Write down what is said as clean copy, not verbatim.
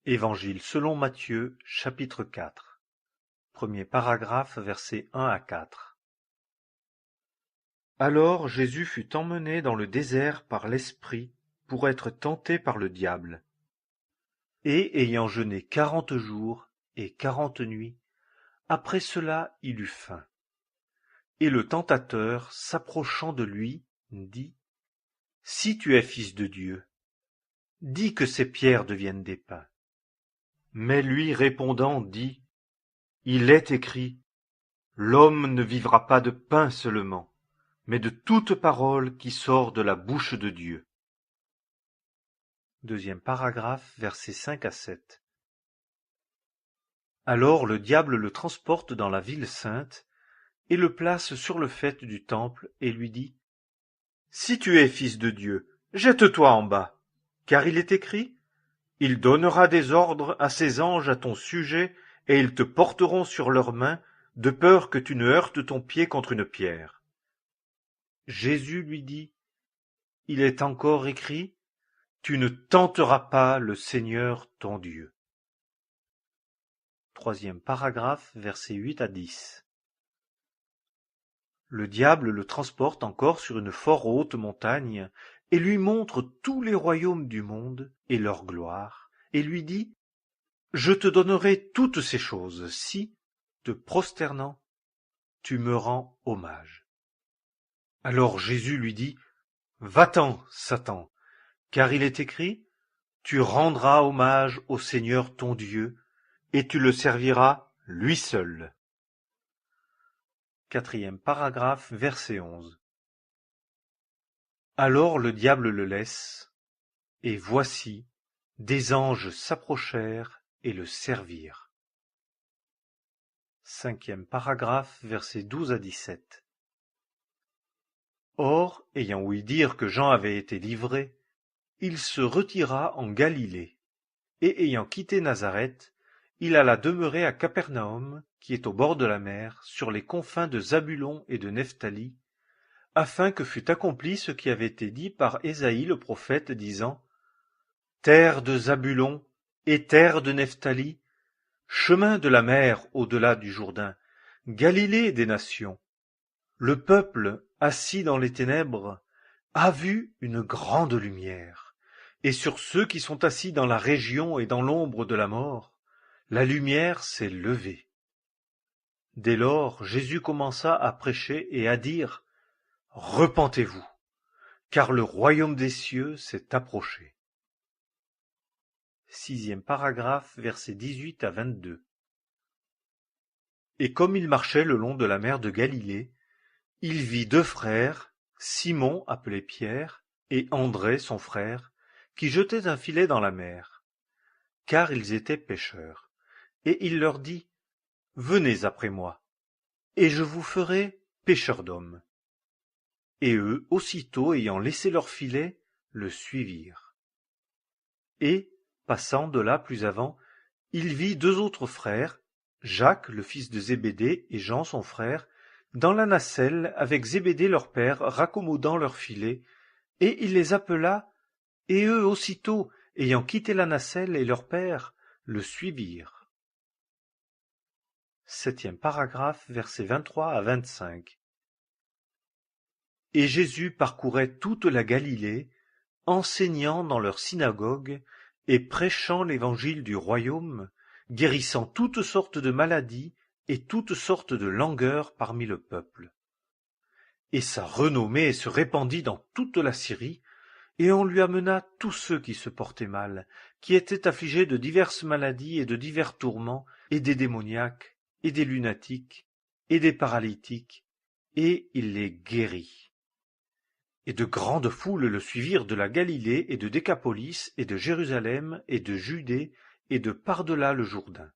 Évangile selon Matthieu, chapitre 4. Premier paragraphe, versets 1 à 4. Alors Jésus fut emmené dans le désert par l'Esprit pour être tenté par le diable. Et ayant jeûné 40 jours et 40 nuits, après cela il eut faim. Et le tentateur, s'approchant de lui, dit: Si tu es fils de Dieu, dis que ces pierres deviennent des pains. Mais lui répondant dit: Il est écrit, l'homme ne vivra pas de pain seulement, mais de toute parole qui sort de la bouche de Dieu. Deuxième paragraphe, versets 5 à 7. Alors le diable le transporte dans la ville sainte, et le place sur le faîte du temple, et lui dit: Si tu es fils de Dieu, jette-toi en bas, car il est écrit: Il donnera des ordres à ses anges à ton sujet, et ils te porteront sur leurs mains, de peur que tu ne heurtes ton pied contre une pierre. Jésus lui dit: Il est encore écrit: Tu ne tenteras pas le Seigneur ton Dieu. Troisième paragraphe, versets 8 à 10. Le diable le transporte encore sur une fort haute montagne, et lui montre tous les royaumes du monde et leur gloire, et lui dit: Je te donnerai toutes ces choses, si, te prosternant, tu me rends hommage. Alors Jésus lui dit: Va-t'en, Satan, car il est écrit: Tu rendras hommage au Seigneur ton Dieu, et tu le serviras lui seul. Quatrième paragraphe, verset 11. Alors le diable le laisse, et voici, des anges s'approchèrent et le servirent. Cinquième paragraphe, versets 12 à 17. Or, ayant ouï dire que Jean avait été livré, il se retira en Galilée, et ayant quitté Nazareth, il alla demeurer à Capernaum, qui est au bord de la mer, sur les confins de Zabulon et de Nephtali, afin que fût accompli ce qui avait été dit par Ésaïe le prophète, disant: Terre de Zabulon et terre de Nephtali, chemin de la mer au-delà du Jourdain, Galilée des nations. Le peuple, assis dans les ténèbres, a vu une grande lumière, et sur ceux qui sont assis dans la région et dans l'ombre de la mort, la lumière s'est levée. Dès lors, Jésus commença à prêcher et à dire: Repentez-vous, car le royaume des cieux s'est approché. Sixième paragraphe, versets 18 à 22. Et comme il marchait le long de la mer de Galilée, il vit deux frères, Simon appelé Pierre, et André son frère, qui jetaient un filet dans la mer, car ils étaient pêcheurs. Et il leur dit: Venez après moi, et je vous ferai pêcheurs d'hommes. Et eux, aussitôt ayant laissé leur filet, le suivirent. Et, passant de là plus avant, il vit deux autres frères, Jacques le fils de Zébédée et Jean son frère, dans la nacelle avec Zébédée leur père, raccommodant leurs filets, et il les appela, et eux aussitôt, ayant quitté la nacelle et leur père, le suivirent. Septième paragraphe, versets 23 à 25. Et Jésus parcourait toute la Galilée, enseignant dans leurs synagogues et prêchant l'évangile du royaume, guérissant toutes sortes de maladies et toutes sortes de langueurs parmi le peuple. Et sa renommée se répandit dans toute la Syrie, et on lui amena tous ceux qui se portaient mal, qui étaient affligés de diverses maladies et de divers tourments, et des démoniaques, et des lunatiques, et des paralytiques, et il les guérit. Et de grandes foules le suivirent de la Galilée et de Décapolis et de Jérusalem et de Judée et de par-delà le Jourdain.